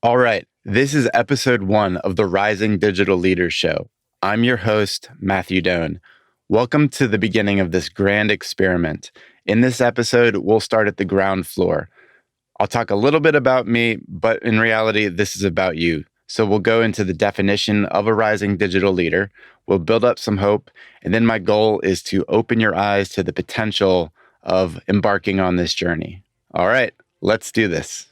All right, this is episode 1 of the Rising Digital Leaders Show. I'm your host, Matthew Doan. Welcome to the beginning of this grand experiment. In this episode, we'll start at the ground floor. I'll talk a little bit about me, but in reality, this is about you. So we'll go into the definition of a rising digital leader. We'll build up some hope. And then my goal is to open your eyes to the potential of embarking on this journey. All right, let's do this.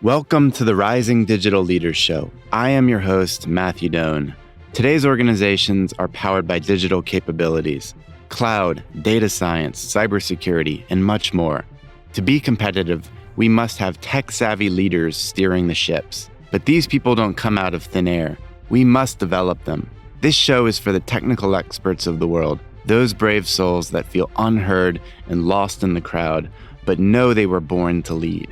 Welcome to the Rising Digital Leaders Show. I am your host, Matthew Doan. Today's organizations are powered by digital capabilities, cloud, data science, cybersecurity, and much more. To be competitive, we must have tech-savvy leaders steering the ships. But these people don't come out of thin air. We must develop them. This show is for the technical experts of the world, those brave souls that feel unheard and lost in the crowd, but know they were born to lead.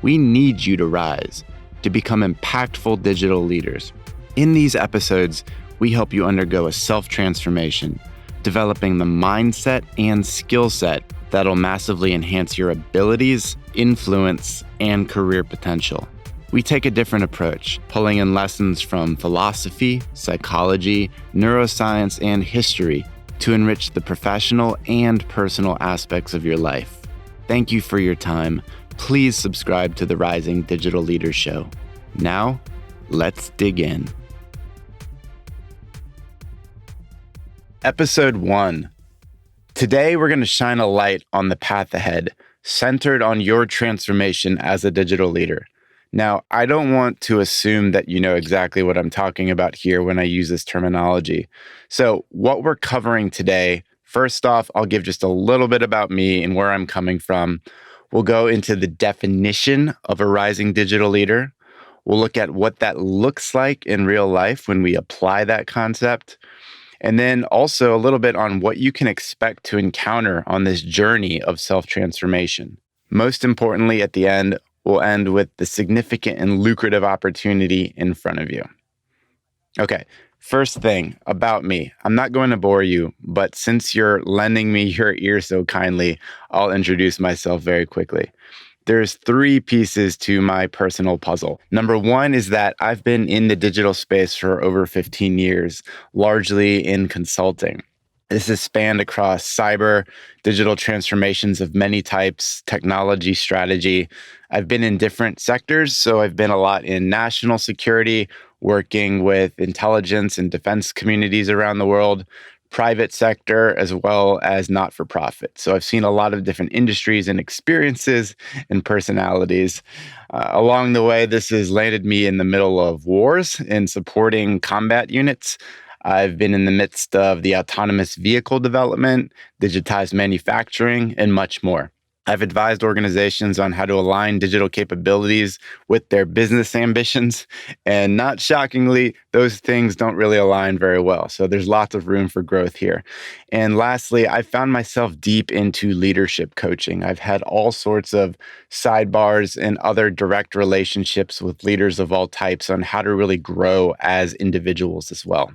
We need you to rise, to become impactful digital leaders. In these episodes, we help you undergo a self-transformation, developing the mindset and skill set that'll massively enhance your abilities, influence, and career potential. We take a different approach, pulling in lessons from philosophy, psychology, neuroscience, and history to enrich the professional and personal aspects of your life. Thank you for your time. Please subscribe to the Rising Digital Leaders Show. Now, let's dig in. Episode 1. Today, we're going to shine a light on the path ahead, centered on your transformation as a digital leader. Now, I don't want to assume that you know exactly what I'm talking about here when I use this terminology. So, what we're covering today, first off, I'll give just a little bit about me and where I'm coming from. We'll go into the definition of a rising digital leader. We'll look at what that looks like in real life when we apply that concept. And then also a little bit on what you can expect to encounter on this journey of self-transformation. Most importantly, at the end, we'll end with the significant and lucrative opportunity in front of you. Okay. First thing about me, I'm not going to bore you, but since you're lending me your ear so kindly, I'll introduce myself very quickly. There's 3 pieces to my personal puzzle. Number 1 is that I've been in the digital space for over 15 years, largely in consulting. This has spanned across cyber, digital transformations of many types, technology, strategy. I've been in different sectors, so I've been a lot in national security, working with intelligence and defense communities around the world, private sector, as well as not-for-profit. So I've seen a lot of different industries and experiences and personalities. Along the way, this has landed me in the middle of wars and supporting combat units. I've been in the midst of the autonomous vehicle development, digitized manufacturing, and much more. I've advised organizations on how to align digital capabilities with their business ambitions. And not shockingly, those things don't really align very well. So there's lots of room for growth here. And lastly, I found myself deep into leadership coaching. I've had all sorts of sidebars and other direct relationships with leaders of all types on how to really grow as individuals as well.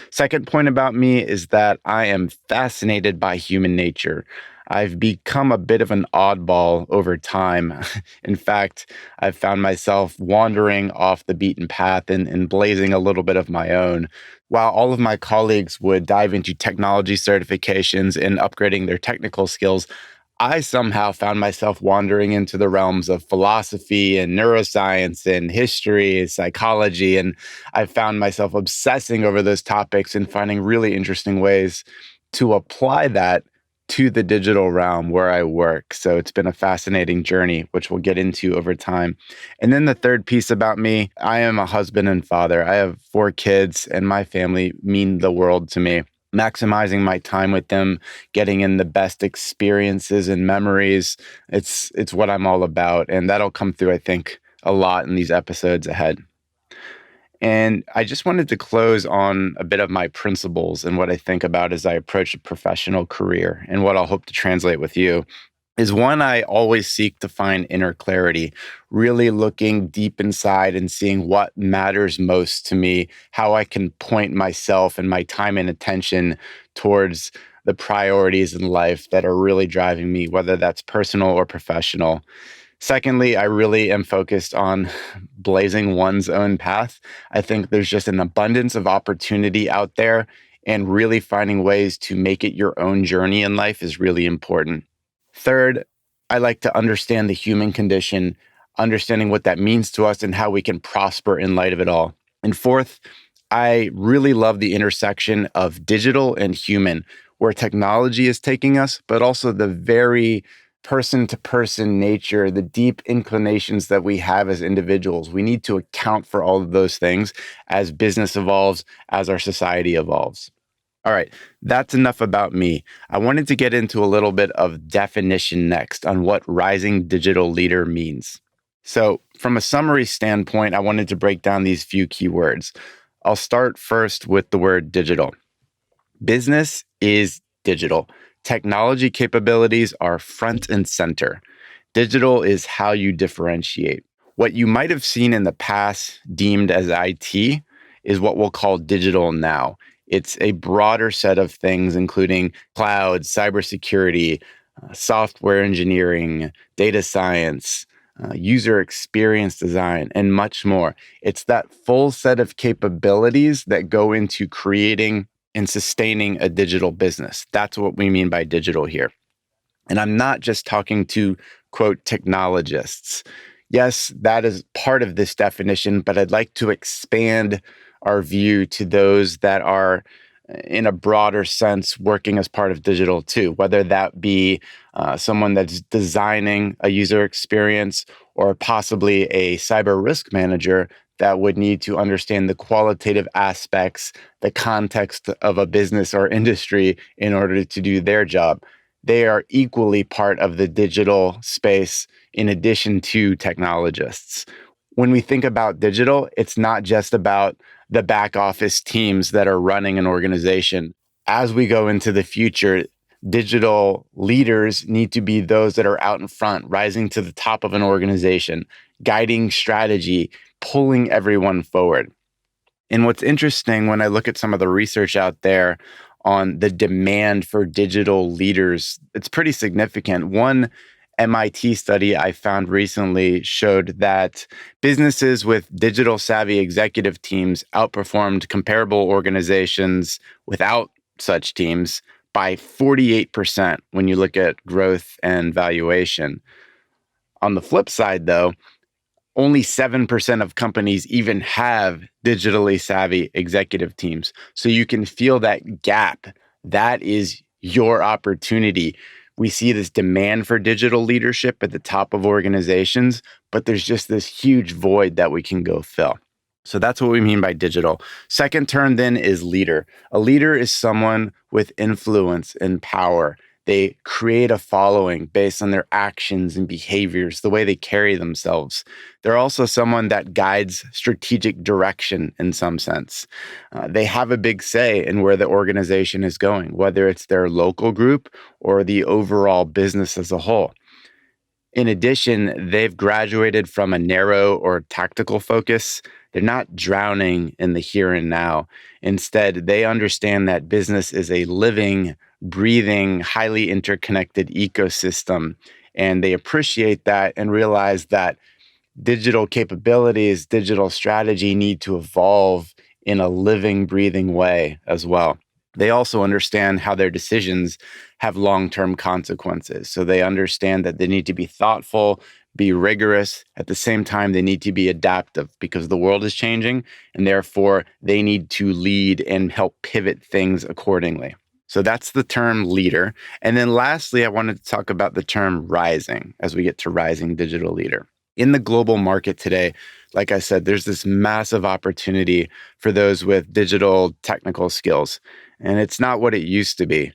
Second point about me is that I am fascinated by human nature. I've become a bit of an oddball over time. In fact, I've found myself wandering off the beaten path and blazing a little bit of my own. While all of my colleagues would dive into technology certifications and upgrading their technical skills, I somehow found myself wandering into the realms of philosophy and neuroscience and history, psychology, and I found myself obsessing over those topics and finding really interesting ways to apply that to the digital realm where I work. So it's been a fascinating journey, which we'll get into over time. And then the third piece about me, I am a husband and father. I have 4 kids, and my family mean the world to me. Maximizing my time with them, getting in the best experiences and memories, it's what I'm all about. And that'll come through, I think, a lot in these episodes ahead. And I just wanted to close on a bit of my principles and what I think about as I approach a professional career, and what I'll hope to translate with you is one, I always seek to find inner clarity, really looking deep inside and seeing what matters most to me, how I can point myself and my time and attention towards the priorities in life that are really driving me, whether that's personal or professional. Secondly, I really am focused on blazing one's own path. I think there's just an abundance of opportunity out there, and really finding ways to make it your own journey in life is really important. Third, I like to understand the human condition, understanding what that means to us and how we can prosper in light of it all. And fourth, I really love the intersection of digital and human, where technology is taking us, but also the very person to person nature, the deep inclinations that we have as individuals. We need to account for all of those things as business evolves, as our society evolves. All right, that's enough about me. I wanted to get into a little bit of definition next on what rising digital leader means. So, from a summary standpoint, I wanted to break down these few keywords. I'll start first with the word digital. Business is digital. Technology capabilities are front and center. Digital is how you differentiate. What you might have seen in the past deemed as IT is what we'll call digital now. It's a broader set of things, including cloud, cybersecurity, software engineering, data science, user experience design, and much more. It's that full set of capabilities that go into creating and sustaining a digital business. That's what we mean by digital here. And I'm not just talking to, quote, technologists. Yes, that is part of this definition, but I'd like to expand our view to those that are, in a broader sense, working as part of digital too, whether that be someone that's designing a user experience or possibly a cyber risk manager that would need to understand the qualitative aspects, the context of a business or industry in order to do their job. They are equally part of the digital space in addition to technologists. When we think about digital, it's not just about the back office teams that are running an organization. As we go into the future, digital leaders need to be those that are out in front, rising to the top of an organization, guiding strategy, pulling everyone forward. And what's interesting when I look at some of the research out there on the demand for digital leaders, it's pretty significant. One MIT study I found recently showed that businesses with digital savvy executive teams outperformed comparable organizations without such teams by 48% when you look at growth and valuation. On the flip side, though, only 7% of companies even have digitally savvy executive teams. So you can feel that gap. That is your opportunity. We see this demand for digital leadership at the top of organizations, but there's just this huge void that we can go fill. So that's what we mean by digital. Second term then is leader. A leader is someone with influence and power. They create a following based on their actions and behaviors, the way they carry themselves. They're also someone that guides strategic direction in some sense. They have a big say in where the organization is going, whether it's their local group or the overall business as a whole. In addition, they've graduated from a narrow or tactical focus. They're not drowning in the here and now. Instead, they understand that business is a living, breathing, highly interconnected ecosystem. And they appreciate that and realize that digital capabilities, digital strategy need to evolve in a living, breathing way as well. They also understand how their decisions have long-term consequences. So they understand that they need to be thoughtful, be rigorous. At the same time, they need to be adaptive because the world is changing, and therefore they need to lead and help pivot things accordingly. So that's the term leader. And then lastly, I wanted to talk about the term rising as we get to rising digital leader. In the global market today, like I said, there's this massive opportunity for those with digital technical skills. And it's not what it used to be.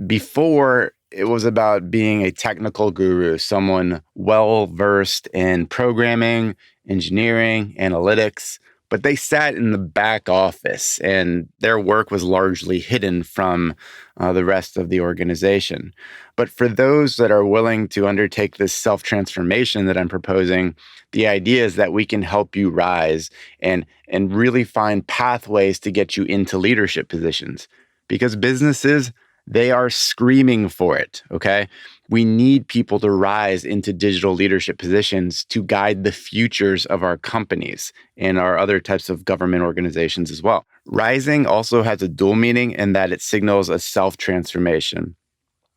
Before, it was about being a technical guru, someone well-versed in programming, engineering, analytics, but they sat in the back office and their work was largely hidden from the rest of the organization. But for those that are willing to undertake this self-transformation that I'm proposing, the idea is that we can help you rise and really find pathways to get you into leadership positions. Because businesses, They are screaming for it, okay? We need people to rise into digital leadership positions to guide the futures of our companies and our other types of government organizations as well. Rising also has a dual meaning in that it signals a self-transformation.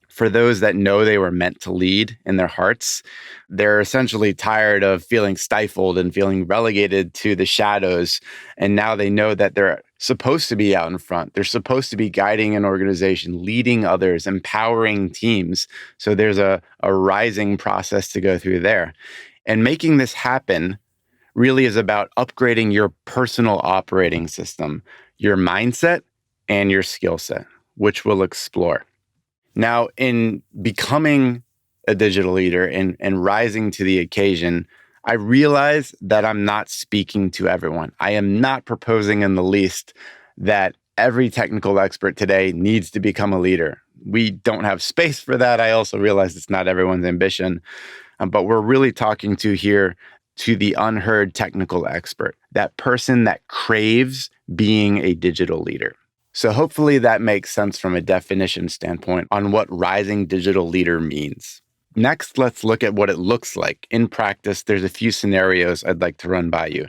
For those that know they were meant to lead in their hearts, they're essentially tired of feeling stifled and feeling relegated to the shadows. And now they know that they're supposed to be out in front. They're supposed to be guiding an organization, leading others, empowering teams. So there's a rising process to go through there. And making this happen really is about upgrading your personal operating system, your mindset, and your skill set, which we'll explore. Now, in becoming a digital leader and rising to the occasion, I realize that I'm not speaking to everyone. I am not proposing in the least that every technical expert today needs to become a leader. We don't have space for that. I also realize it's not everyone's ambition, but we're really talking to the unheard technical expert, that person that craves being a digital leader. So hopefully that makes sense from a definition standpoint on what rising digital leader means. Next, let's look at what it looks like. In practice, there's a few scenarios I'd like to run by you.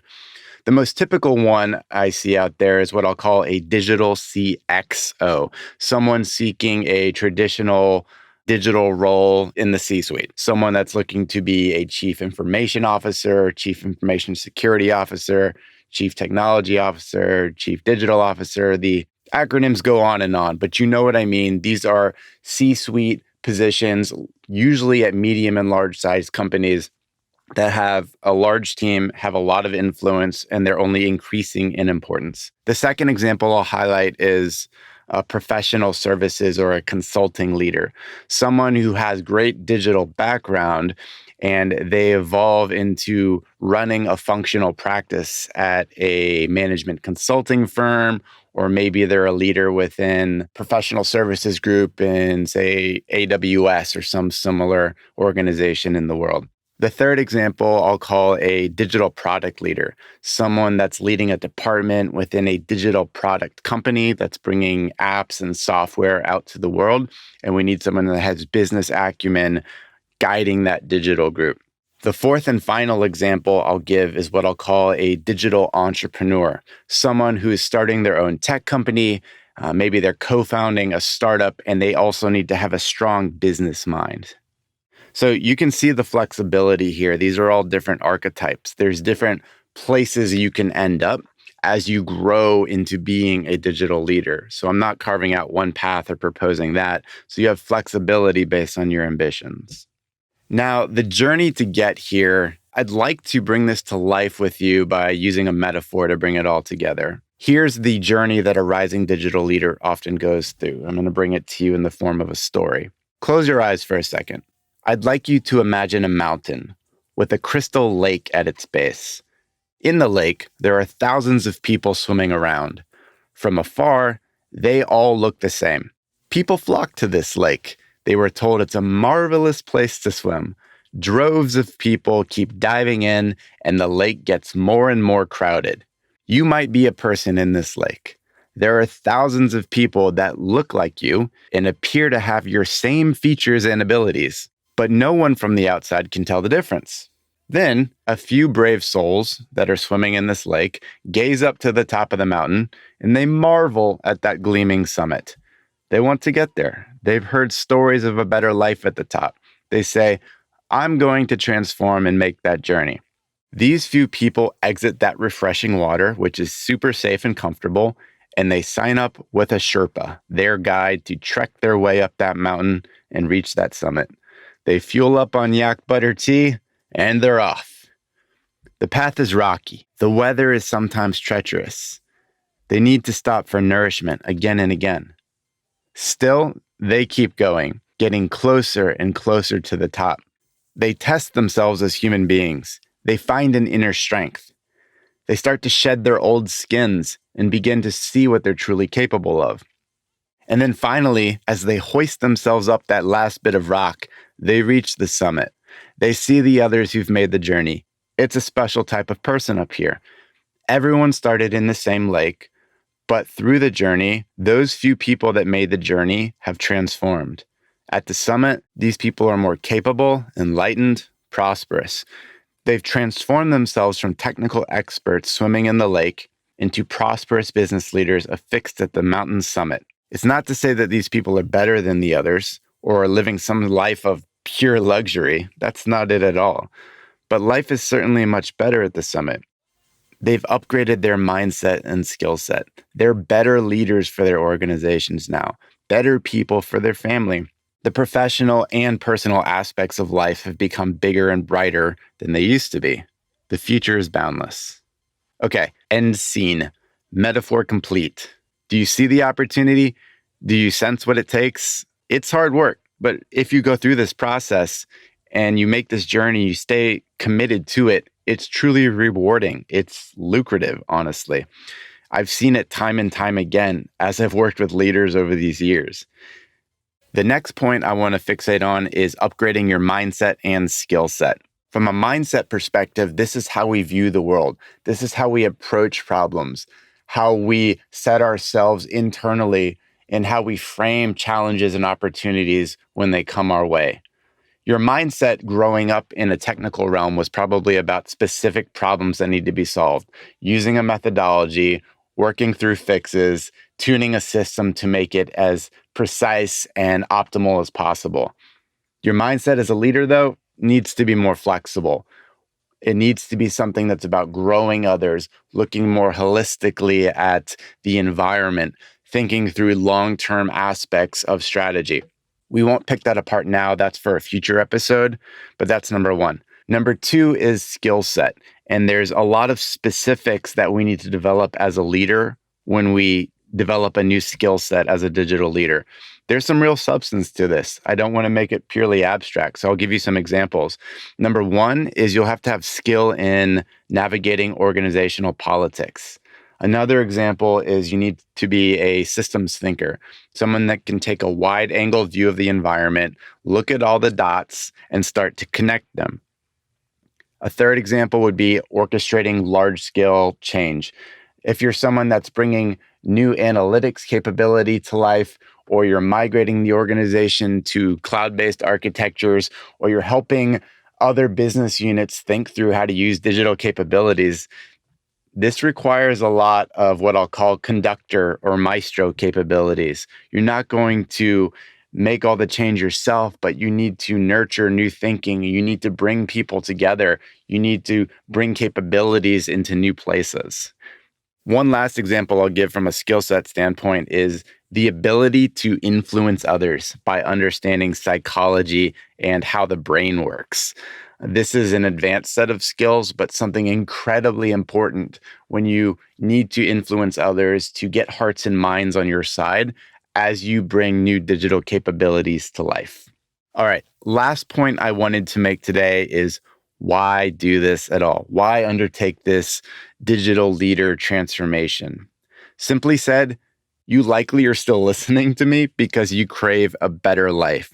The most typical one I see out there is what I'll call a digital CXO, someone seeking a traditional digital role in the C-suite, someone that's looking to be a chief information officer, chief information security officer, chief technology officer, chief digital officer. The acronyms go on, but you know what I mean. These are C-suite positions, usually at medium and large sized companies that have a large team, have a lot of influence, and they're only increasing in importance. The second example I'll highlight is a professional services or a consulting leader, someone who has great digital background and they evolve into running a functional practice at a management consulting firm, or maybe they're a leader within professional services group in, say, AWS or some similar organization in the world. The third example I'll call a digital product leader, someone that's leading a department within a digital product company that's bringing apps and software out to the world. And we need someone that has business acumen guiding that digital group. The fourth and final example I'll give is what I'll call a digital entrepreneur, someone who is starting their own tech company. Maybe they're co-founding a startup and they also need to have a strong business mind. So you can see the flexibility here. These are all different archetypes. There's different places you can end up as you grow into being a digital leader. So I'm not carving out one path or proposing that. So you have flexibility based on your ambitions. Now, the journey to get here, I'd like to bring this to life with you by using a metaphor to bring it all together. Here's the journey that a rising digital leader often goes through. I'm going to bring it to you in the form of a story. Close your eyes for a second. I'd like you to imagine a mountain with a crystal lake at its base. In the lake, there are thousands of people swimming around. From afar, they all look the same. People flock to this lake. They were told it's a marvelous place to swim. Droves of people keep diving in, and the lake gets more and more crowded. You might be a person in this lake. There are thousands of people that look like you and appear to have your same features and abilities, but no one from the outside can tell the difference. Then, a few brave souls that are swimming in this lake gaze up to the top of the mountain, and they marvel at that gleaming summit. They want to get there. They've heard stories of a better life at the top. They say, I'm going to transform and make that journey. These few people exit that refreshing water, which is super safe and comfortable, and they sign up with a Sherpa, their guide to trek their way up that mountain and reach that summit. They fuel up on yak butter tea, and they're off. The path is rocky. The weather is sometimes treacherous. They need to stop for nourishment again and again. Still, they keep going, getting closer and closer to the top. They test themselves as human beings. They find an inner strength. They start to shed their old skins and begin to see what they're truly capable of. And then finally, as they hoist themselves up that last bit of rock, they reach the summit. They see the others who've made the journey. It's a special type of person up here. Everyone started in the same lake, But through the journey, those few people that made the journey have transformed. At the summit, these people are more capable, enlightened, prosperous. They've transformed themselves from technical experts swimming in the lake into prosperous business leaders affixed at the mountain summit. It's not to say that these people are better than the others or are living some life of pure luxury. That's not it at all. But life is certainly much better at the summit. They've upgraded their mindset and skill set. They're better leaders for their organizations now, better people for their family. The professional and personal aspects of life have become bigger and brighter than they used to be. The future is boundless. Okay, end scene. Metaphor complete. Do you see the opportunity? Do you sense what it takes? It's hard work, but if you go through this process and you make this journey, you stay committed to it, it's truly rewarding. It's lucrative, honestly. I've seen it time and time again as I've worked with leaders over these years. The next point I want to fixate on is upgrading your mindset and skill set. From a mindset perspective, this is how we view the world. This is how we approach problems, how we set ourselves internally, and how we frame challenges and opportunities when they come our way. Your mindset growing up in a technical realm was probably about specific problems that need to be solved, using a methodology, working through fixes, tuning a system to make it as precise and optimal as possible. Your mindset as a leader, though, needs to be more flexible. It needs to be something that's about growing others, looking more holistically at the environment, thinking through long-term aspects of strategy. We won't pick that apart now. That's for a future episode, but that's number one. Number two is skill set. And there's a lot of specifics that we need to develop as a leader when we develop a new skill set as a digital leader. There's some real substance to this. I don't want to make it purely abstract, so I'll give you some examples. Number one is you'll have to have skill in navigating organizational politics. Another example is you need to be a systems thinker, someone that can take a wide angle view of the environment, look at all the dots, and start to connect them. A third example would be orchestrating large-scale change. If you're someone that's bringing new analytics capability to life, or you're migrating the organization to cloud-based architectures, or you're helping other business units think through how to use digital capabilities, this requires a lot of what I'll call conductor or maestro capabilities. You're not going to make all the change yourself, but you need to nurture new thinking. You need to bring people together. You need to bring capabilities into new places. One last example I'll give from a skill set standpoint is the ability to influence others by understanding psychology and how the brain works. This is an advanced set of skills, but something incredibly important when you need to influence others to get hearts and minds on your side as you bring new digital capabilities to life. All right, last point I wanted to make today is why do this at all? Why undertake this digital leader transformation? Simply said, you likely are still listening to me because you crave a better life.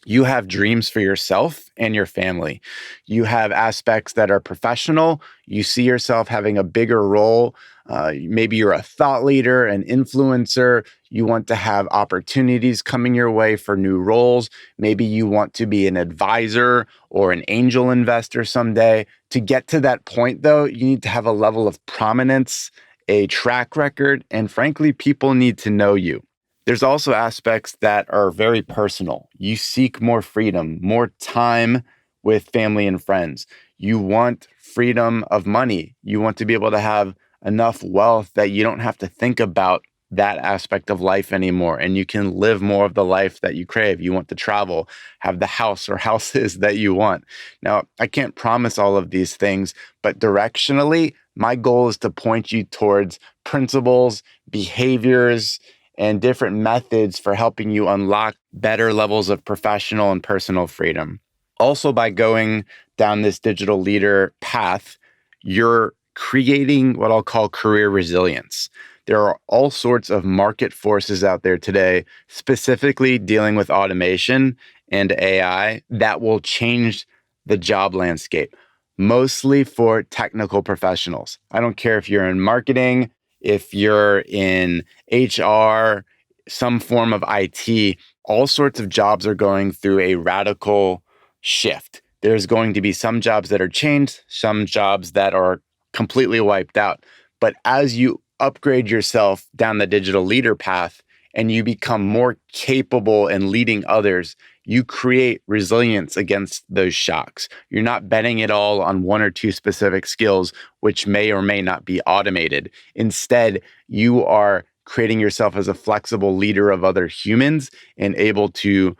You have dreams for yourself and your family. You have aspects that are professional. You see yourself having a bigger role. Maybe you're a thought leader, an influencer. You want to have opportunities coming your way for new roles. Maybe you want to be an advisor or an angel investor someday. To get to that point, though, you need to have a level of prominence, a track record, and frankly, people need to know you. There's also aspects that are very personal. You seek more freedom, more time with family and friends. You want freedom of money. You want to be able to have enough wealth that you don't have to think about that aspect of life anymore, and you can live more of the life that you crave. You want to travel, have the house or houses that you want. Now, I can't promise all of these things, but directionally, my goal is to point you towards principles, behaviors, and different methods for helping you unlock better levels of professional and personal freedom. Also, by going down this digital leader path, you're creating what I'll call career resilience. There are all sorts of market forces out there today, specifically dealing with automation and AI, that will change the job landscape, mostly for technical professionals. I don't care if you're in marketing, if you're in HR, some form of IT, all sorts of jobs are going through a radical shift. There's going to be some jobs that are changed, some jobs that are completely wiped out. But as you upgrade yourself down the digital leader path and you become more capable in leading others, you create resilience against those shocks. You're not betting it all on one or two specific skills, which may or may not be automated. Instead, you are creating yourself as a flexible leader of other humans and able to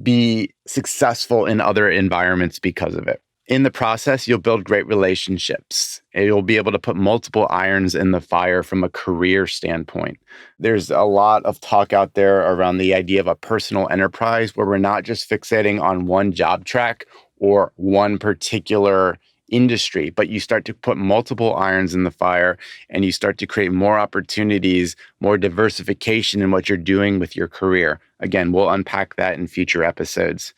be successful in other environments because of it. In the process, you'll build great relationships. And you'll be able to put multiple irons in the fire from a career standpoint. There's a lot of talk out there around the idea of a personal enterprise where we're not just fixating on one job track or one particular industry, but you start to put multiple irons in the fire and you start to create more opportunities, more diversification in what you're doing with your career. Again, we'll unpack that in future episodes.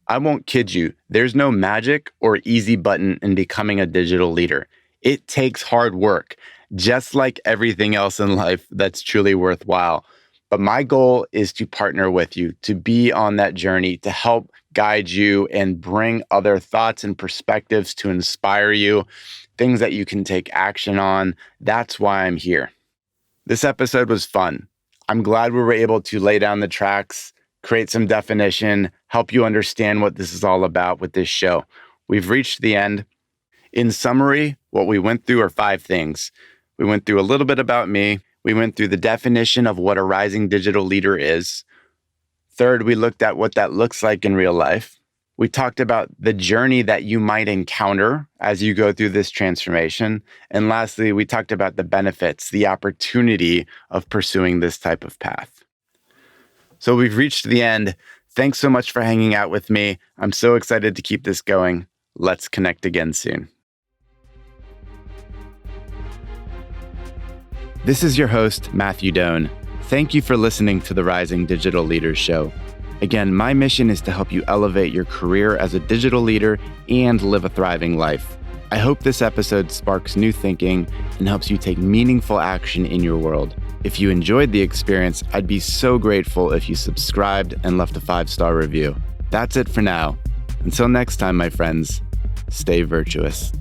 I won't kid you, there's no magic or easy button in becoming a digital leader. It takes hard work, just like everything else in life that's truly worthwhile. But my goal is to partner with you, to be on that journey, to help guide you and bring other thoughts and perspectives to inspire you, things that you can take action on. That's why I'm here. This episode was fun. I'm glad we were able to lay down the tracks, create some definition, help you understand what this is all about with this show. We've reached the end. In summary, what we went through are 5 things. We went through a little bit about me. We went through the definition of what a rising digital leader is. Third, we looked at what that looks like in real life. We talked about the journey that you might encounter as you go through this transformation. And lastly, we talked about the benefits, the opportunity of pursuing this type of path. So we've reached the end. Thanks so much for hanging out with me. I'm so excited to keep this going. Let's connect again soon. This is your host, Matthew Doan. Thank you for listening to the Rising Digital Leaders Show. Again, my mission is to help you elevate your career as a digital leader and live a thriving life. I hope this episode sparks new thinking and helps you take meaningful action in your world. If you enjoyed the experience, I'd be so grateful if you subscribed and left a 5-star review. That's it for now. Until next time, my friends, stay virtuous.